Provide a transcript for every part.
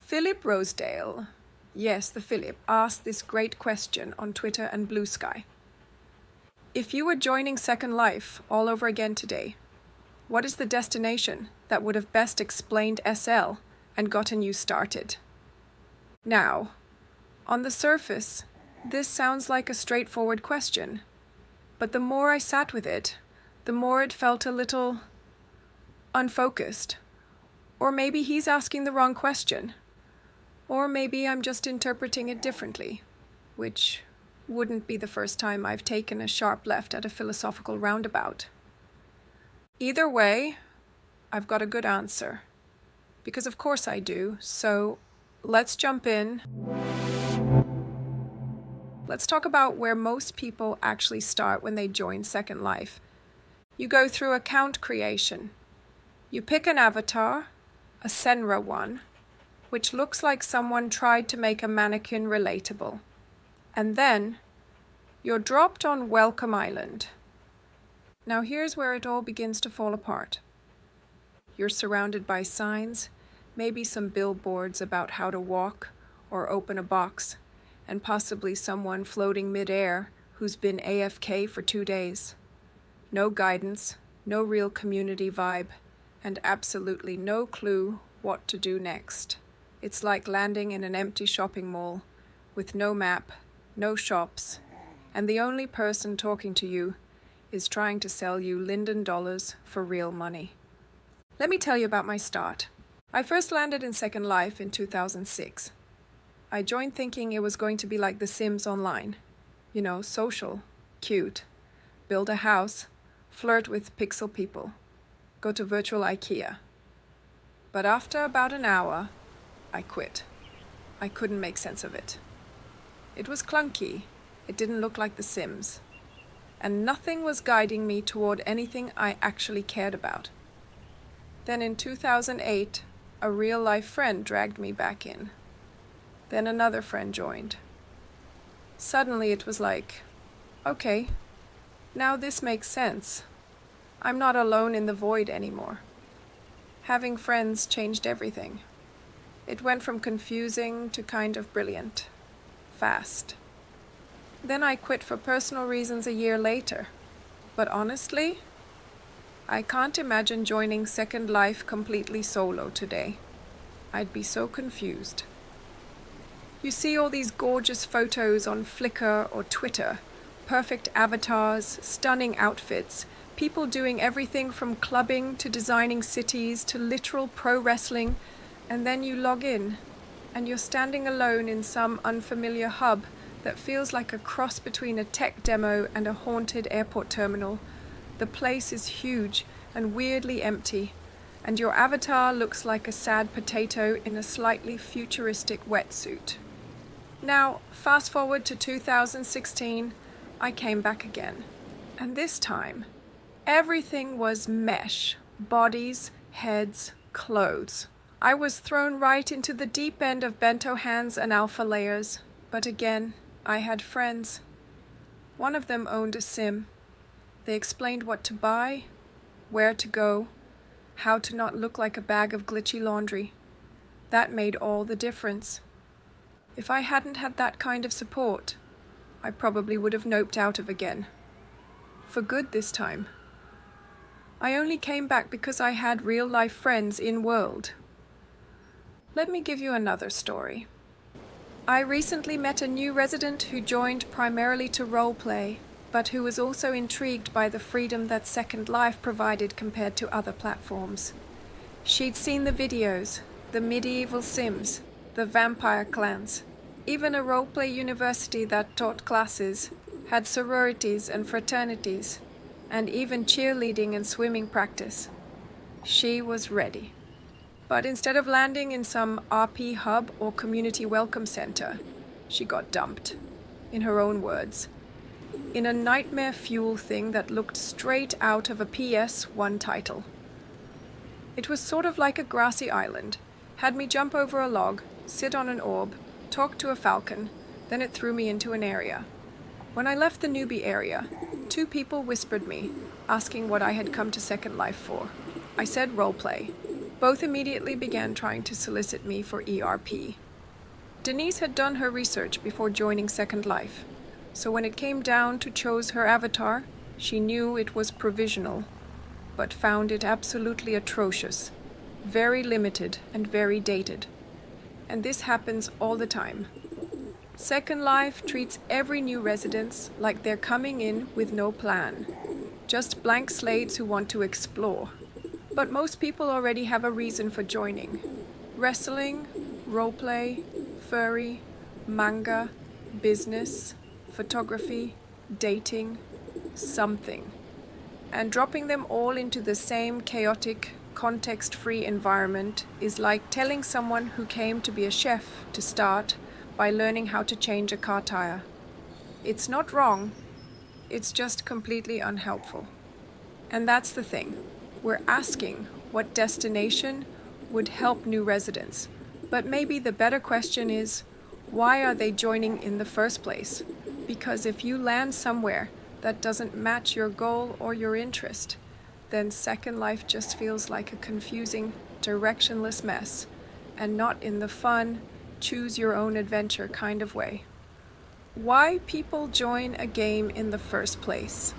Philip Rosedale, yes, the Philip, asked this great question on Twitter and Blue Sky. If you were joining Second Life all over again today, what is the destination that would have best explained SL and gotten you started? Now, on the surface, this sounds like a straightforward question, but the more I sat with it, the more it felt a little unfocused. Or maybe he's asking the wrong question. Or maybe I'm just interpreting it differently, which wouldn't be the first time I've taken a sharp left at a philosophical roundabout. Either way, I've got a good answer. Because of course I do, so let's jump in. Let's talk about where most people actually start when they join Second Life. You go through account creation. You pick an avatar, a Senra one, which looks like someone tried to make a mannequin relatable. And then you're dropped on Welcome Island. Now here's where it all begins to fall apart. You're surrounded by signs, maybe some billboards about how to walk or open a box, and possibly someone floating mid-air who's been AFK for 2 days. No guidance, no real community vibe, and absolutely no clue what to do next. It's like landing in an empty shopping mall with no map, no shops, and the only person talking to you is trying to sell you Linden dollars for real money. Let me tell you about my start. I first landed in Second Life in 2006. I joined thinking it was going to be like The Sims Online. You know, social, cute, build a house, flirt with pixel people, go to virtual IKEA. But after about an hour, I quit. I couldn't make sense of it. It was clunky. It didn't look like The Sims. And nothing was guiding me toward anything I actually cared about. Then in 2008, a real-life friend dragged me back in. Then another friend joined. Suddenly it was like, okay, now this makes sense. I'm not alone in the void anymore. Having friends changed everything. It went from confusing to kind of brilliant. Fast. Then I quit for personal reasons a year later. But honestly, I can't imagine joining Second Life completely solo today. I'd be so confused. You see all these gorgeous photos on Flickr or Twitter, perfect avatars, stunning outfits, people doing everything from clubbing to designing cities to literal pro wrestling, and then you log in, and you're standing alone in some unfamiliar hub that feels like a cross between a tech demo and a haunted airport terminal. The place is huge and weirdly empty, and your avatar looks like a sad potato in a slightly futuristic wetsuit. Now, fast forward to 2016, I came back again. And this time, everything was mesh, bodies, heads, clothes. I was thrown right into the deep end of bento hands and alpha layers, but again, I had friends. One of them owned a sim. They explained what to buy, where to go, how to not look like a bag of glitchy laundry. That made all the difference. If I hadn't had that kind of support, I probably would have noped out of again. For good this time. I only came back because I had real-life friends in-world. Let me give you another story. I recently met a new resident who joined primarily to roleplay, but who was also intrigued by the freedom that Second Life provided compared to other platforms. She'd seen the videos, the medieval sims, the vampire clans, even a roleplay university that taught classes, had sororities and fraternities, and even cheerleading and swimming practice. She was ready. But instead of landing in some RP hub or community welcome center, she got dumped, in her own words, in a nightmare fuel thing that looked straight out of a PS1 title. It was sort of like a grassy island, had me jump over a log, sit on an orb, talk to a falcon, then it threw me into an area. When I left the newbie area, 2 people whispered me, asking what I had come to Second Life for. I said roleplay. Both immediately began trying to solicit me for ERP. Denise had done her research before joining Second Life, so when it came down to choose her avatar, she knew it was provisional, but found it absolutely atrocious, very limited and very dated. And this happens all the time. Second Life treats every new resident like they're coming in with no plan, just blank slates who want to explore. But most people already have a reason for joining. Wrestling, roleplay, furry, manga, business, photography, dating, something. And dropping them all into the same chaotic, context-free environment is like telling someone who came to be a chef to start by learning how to change a car tire. It's not wrong, it's just completely unhelpful. And that's the thing. We're asking what destination would help new residents. But maybe the better question is, why are they joining in the first place? Because if you land somewhere that doesn't match your goal or your interest, then Second Life just feels like a confusing, directionless mess, and not in the fun, choose-your-own-adventure kind of way. Why people join a game in the first place?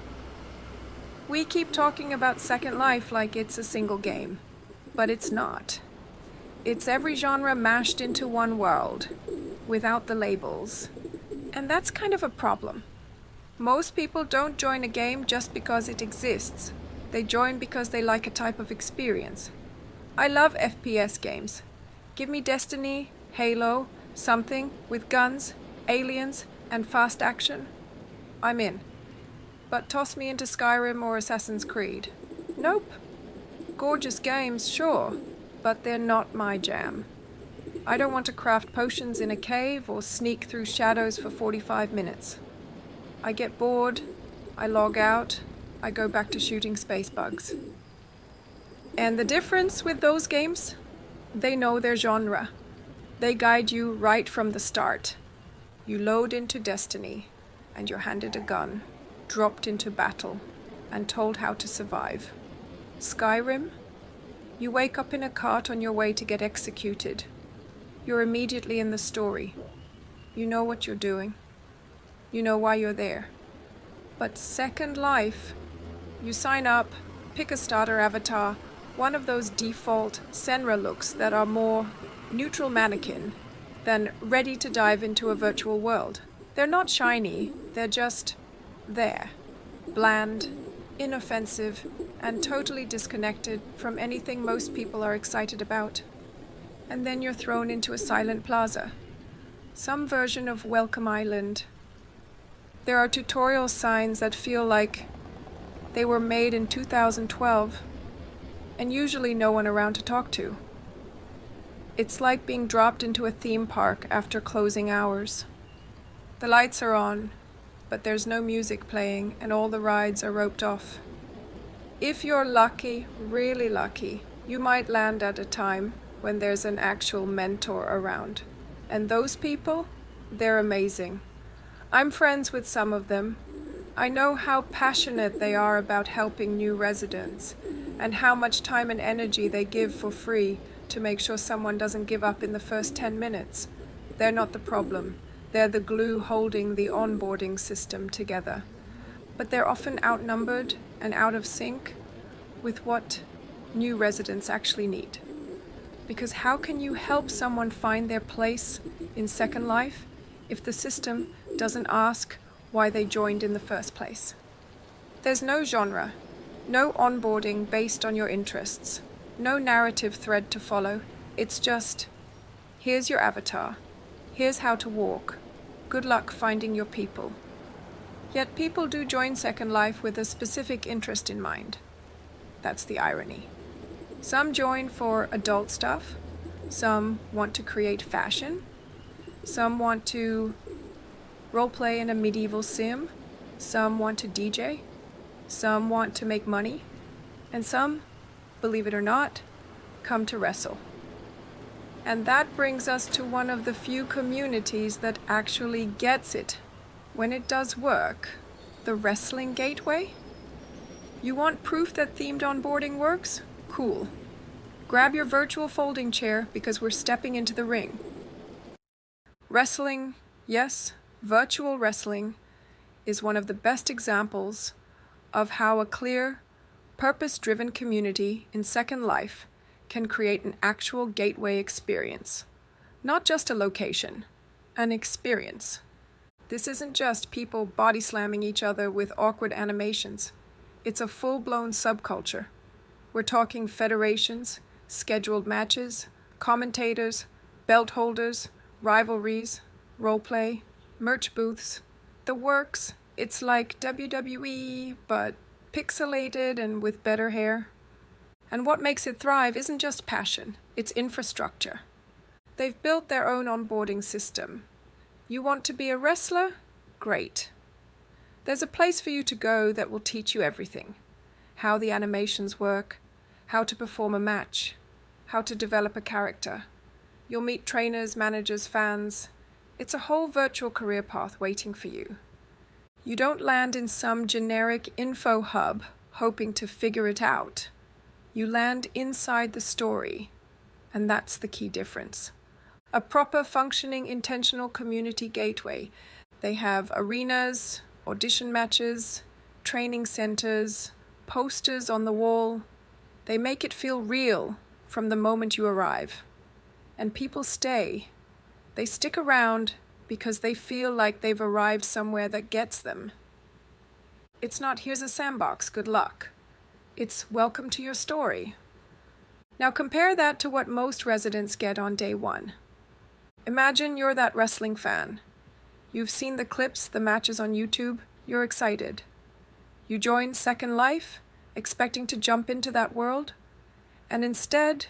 We keep talking about Second Life like it's a single game, but it's not. It's every genre mashed into one world, without the labels. And that's kind of a problem. Most people don't join a game just because it exists. They join because they like a type of experience. I love FPS games. Give me Destiny, Halo, something with guns, aliens, and fast action. I'm in. But toss me into Skyrim or Assassin's Creed. Nope. Gorgeous games, sure, but they're not my jam. I don't want to craft potions in a cave or sneak through shadows for 45 minutes. I get bored, I log out, I go back to shooting space bugs. And the difference with those games? They know their genre. They guide you right from the start. You load into Destiny, and you're handed a gun, dropped into battle, and told how to survive. Skyrim? You wake up in a cart on your way to get executed. You're immediately in the story. You know what you're doing. You know why you're there. But Second Life, you sign up, pick a starter avatar, one of those default Senra looks that are more neutral mannequin than ready to dive into a virtual world. They're not shiny, they're just there. Bland, inoffensive, and totally disconnected from anything most people are excited about. And then you're thrown into a silent plaza. Some version of Welcome Island. There are tutorial signs that feel like they were made in 2012, and usually no one around to talk to. It's like being dropped into a theme park after closing hours. The lights are on, but there's no music playing and all the rides are roped off. If you're lucky, really lucky, you might land at a time when there's an actual mentor around. And those people, they're amazing. I'm friends with some of them. I know how passionate they are about helping new residents and how much time and energy they give for free to make sure someone doesn't give up in the first 10 minutes. They're not the problem. They're the glue holding the onboarding system together. But they're often outnumbered and out of sync with what new residents actually need. Because how can you help someone find their place in Second Life if the system doesn't ask why they joined in the first place? There's no genre, no onboarding based on your interests, no narrative thread to follow. It's just, here's your avatar, here's how to walk, good luck finding your people. Yet people do join Second Life with a specific interest in mind. That's the irony. Some join for adult stuff, some want to create fashion, some want to roleplay in a medieval sim, some want to DJ, some want to make money, and some, believe it or not, come to wrestle. And that brings us to one of the few communities that actually gets it when it does work, the Wrestling Gateway. You want proof that themed onboarding works? Cool. Grab your virtual folding chair because we're stepping into the ring. Wrestling, yes, virtual wrestling, is one of the best examples of how a clear, purpose-driven community in Second Life can create an actual gateway experience. Not just a location, an experience. This isn't just people body slamming each other with awkward animations. It's a full-blown subculture. We're talking federations, scheduled matches, commentators, belt holders, rivalries, roleplay, merch booths, the works. It's like WWE, but pixelated and with better hair. And what makes it thrive isn't just passion, it's infrastructure. They've built their own onboarding system. You want to be a wrestler? Great. There's a place for you to go that will teach you everything. How the animations work, how to perform a match, how to develop a character. You'll meet trainers, managers, fans. It's a whole virtual career path waiting for you. You don't land in some generic info hub hoping to figure it out. You land inside the story, and that's the key difference. A proper functioning intentional community gateway. They have arenas, audition matches, training centers, posters on the wall. They make it feel real from the moment you arrive. And people stay. They stick around because they feel like they've arrived somewhere that gets them. It's not, here's a sandbox, good luck. It's welcome to your story. Now compare that to what most residents get on day one. Imagine you're that wrestling fan. You've seen the clips, the matches on YouTube, you're excited. You join Second Life, expecting to jump into that world, and instead,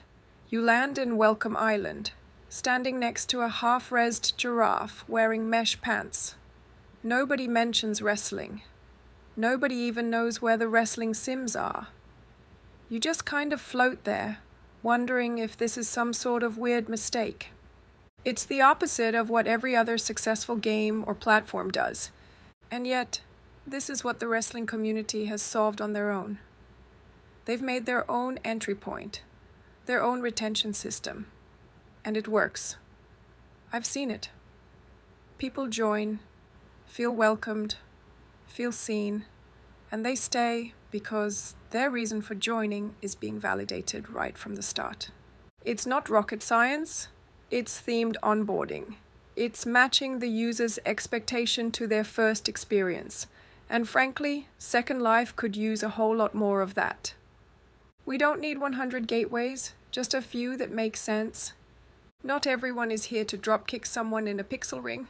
you land in Welcome Island, standing next to a half-rezzed giraffe wearing mesh pants. Nobody mentions wrestling. Nobody even knows where the wrestling sims are. You just kind of float there, wondering if this is some sort of weird mistake. It's the opposite of what every other successful game or platform does. And yet, this is what the wrestling community has solved on their own. They've made their own entry point, their own retention system, and it works. I've seen it. People join, feel welcomed, feel seen, and they stay because their reason for joining is being validated right from the start. It's not rocket science. It's themed onboarding. It's matching the user's expectation to their first experience. And frankly, Second Life could use a whole lot more of that. We don't need 100 gateways, just a few that make sense. Not everyone is here to dropkick someone in a pixel ring.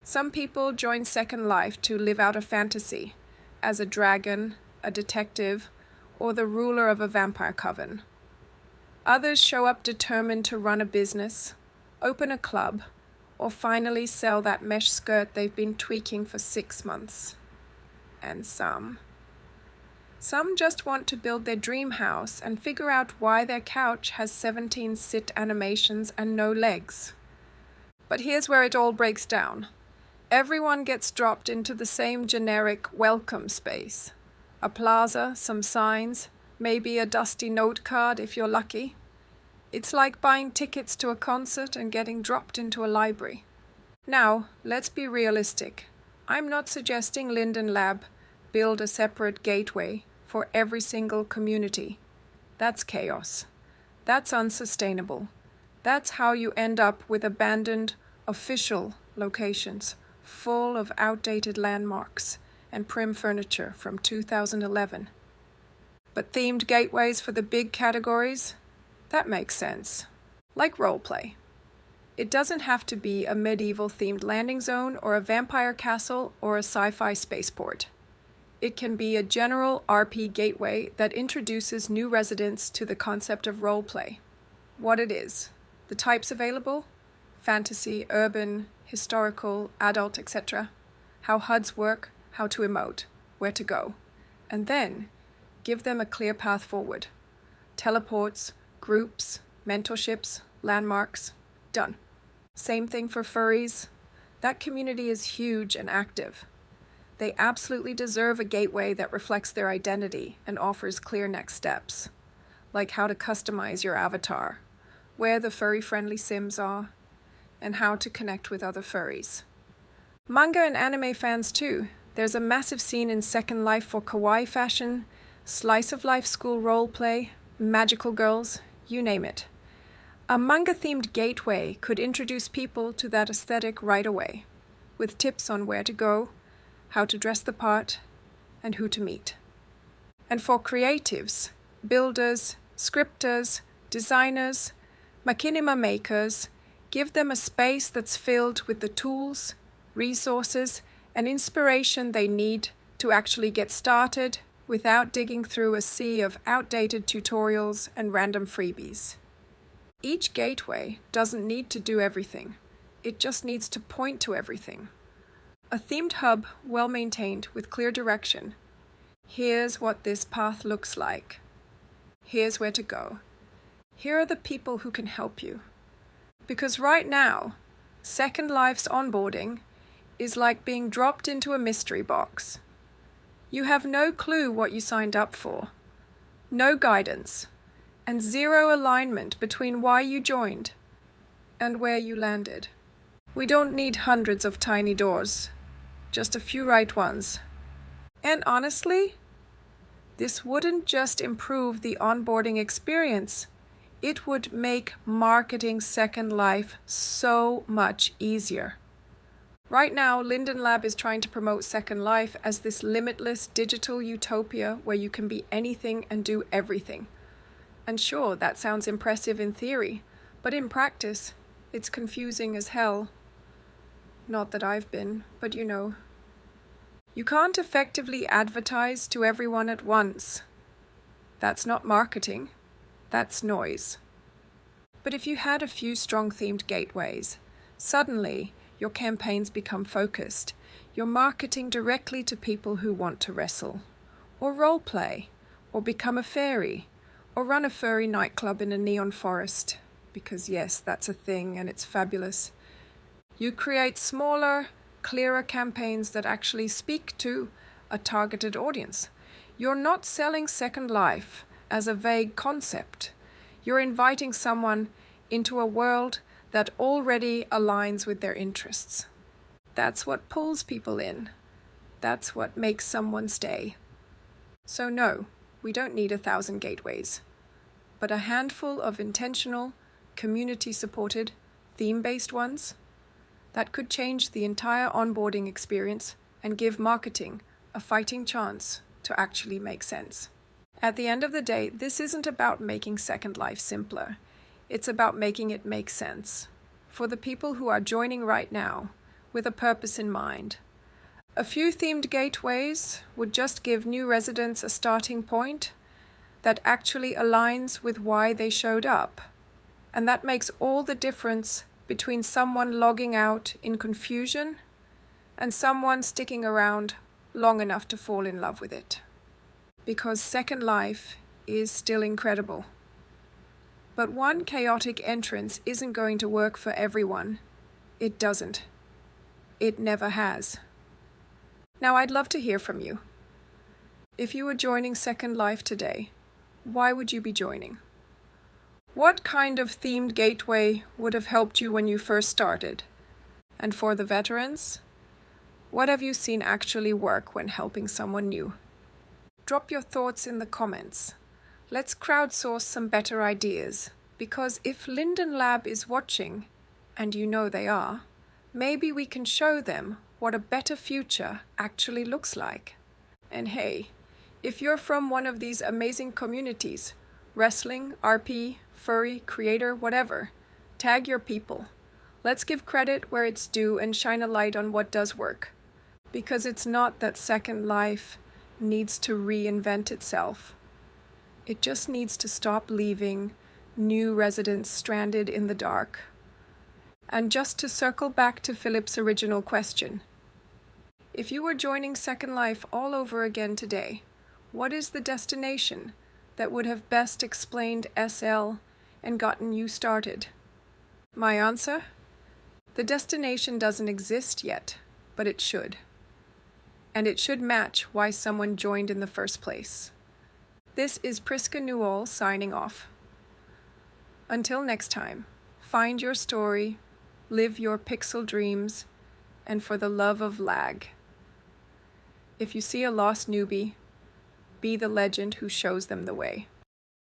Some people join Second Life to live out a fantasy, as a dragon, a detective, or the ruler of a vampire coven. Others show up determined to run a business, open a club, or finally sell that mesh skirt they've been tweaking for 6 months. And some just want to build their dream house and figure out why their couch has 17 sit animations and no legs. But here's where it all breaks down. Everyone gets dropped into the same generic welcome space. A plaza, some signs, maybe a dusty note card if you're lucky. It's like buying tickets to a concert and getting dropped into a library. Now, let's be realistic. I'm not suggesting Linden Lab build a separate gateway for every single community. That's chaos. That's unsustainable. That's how you end up with abandoned official locations full of outdated landmarks and prim furniture from 2011. But themed gateways for the big categories? That makes sense. Like roleplay. It doesn't have to be a medieval-themed landing zone or a vampire castle or a sci-fi spaceport. It can be a general RP gateway that introduces new residents to the concept of roleplay. What it is, the types available, fantasy, urban, historical, adult, etc., how HUDs work, how to emote, where to go, and then give them a clear path forward. Teleports, groups, mentorships, landmarks, done. Same thing for furries. That community is huge and active. They absolutely deserve a gateway that reflects their identity and offers clear next steps. like how to customize your avatar, where the furry-friendly Sims are, and how to connect with other furries. Manga and anime fans too. There's a massive scene in Second Life for kawaii fashion, slice-of-life school roleplay, magical girls, you name it. A manga-themed gateway could introduce people to that aesthetic right away, with tips on where to go, how to dress the part, and who to meet. And for creatives, builders, scripters, designers, machinima makers, give them a space that's filled with the tools, resources, and inspiration they need to actually get started without digging through a sea of outdated tutorials and random freebies. Each gateway doesn't need to do everything. It just needs to point to everything. A themed hub, well maintained, with clear direction. Here's what this path looks like. Here's where to go. Here are the people who can help you. Because right now, Second Life's onboarding is like being dropped into a mystery box. You have no clue what you signed up for, no guidance, and zero alignment between why you joined and where you landed. We don't need hundreds of tiny doors, just a few right ones. And honestly, this wouldn't just improve the onboarding experience, it would make marketing Second Life so much easier. Right now, Linden Lab is trying to promote Second Life as this limitless digital utopia where you can be anything and do everything. And sure, that sounds impressive in theory, but in practice, it's confusing as hell. Not that I've been, but you know. You can't effectively advertise to everyone at once. That's not marketing, that's noise. But if you had a few strong themed gateways, suddenly your campaigns become focused. You're marketing directly to people who want to wrestle, or roleplay, or become a fairy, or run a furry nightclub in a neon forest. Because yes, that's a thing and it's fabulous. You create smaller, clearer campaigns that actually speak to a targeted audience. You're not selling Second Life as a vague concept. You're inviting someone into a world that already aligns with their interests. That's what pulls people in. That's what makes someone stay. So no, we don't need 1,000 gateways, but a handful of intentional, community-supported, theme-based ones that could change the entire onboarding experience and give marketing a fighting chance to actually make sense. At the end of the day, this isn't about making Second Life simpler. It's about making it make sense for the people who are joining right now with a purpose in mind. A few themed gateways would just give new residents a starting point that actually aligns with why they showed up. And that makes all the difference between someone logging out in confusion and someone sticking around long enough to fall in love with it. Because Second Life is still incredible. But one chaotic entrance isn't going to work for everyone. It doesn't. It never has. Now I'd love to hear from you. If you were joining Second Life today, why would you be joining? What kind of themed gateway would have helped you when you first started? And for the veterans, what have you seen actually work when helping someone new? Drop your thoughts in the comments. Let's crowdsource some better ideas, because if Linden Lab is watching, and you know they are, maybe we can show them what a better future actually looks like. And hey, if you're from one of these amazing communities, wrestling, RP, furry, creator, whatever, tag your people. Let's give credit where it's due and shine a light on what does work. Because it's not that Second Life needs to reinvent itself. It just needs to stop leaving new residents stranded in the dark. And just to circle back to Philip's original question, if you were joining Second Life all over again today, what is the destination that would have best explained SL and gotten you started? My answer? The destination doesn't exist yet, but it should. And it should match why someone joined in the first place. This is Priska Newell signing off. Until next time, find your story, live your pixel dreams, and for the love of lag, if you see a lost newbie, be the legend who shows them the way.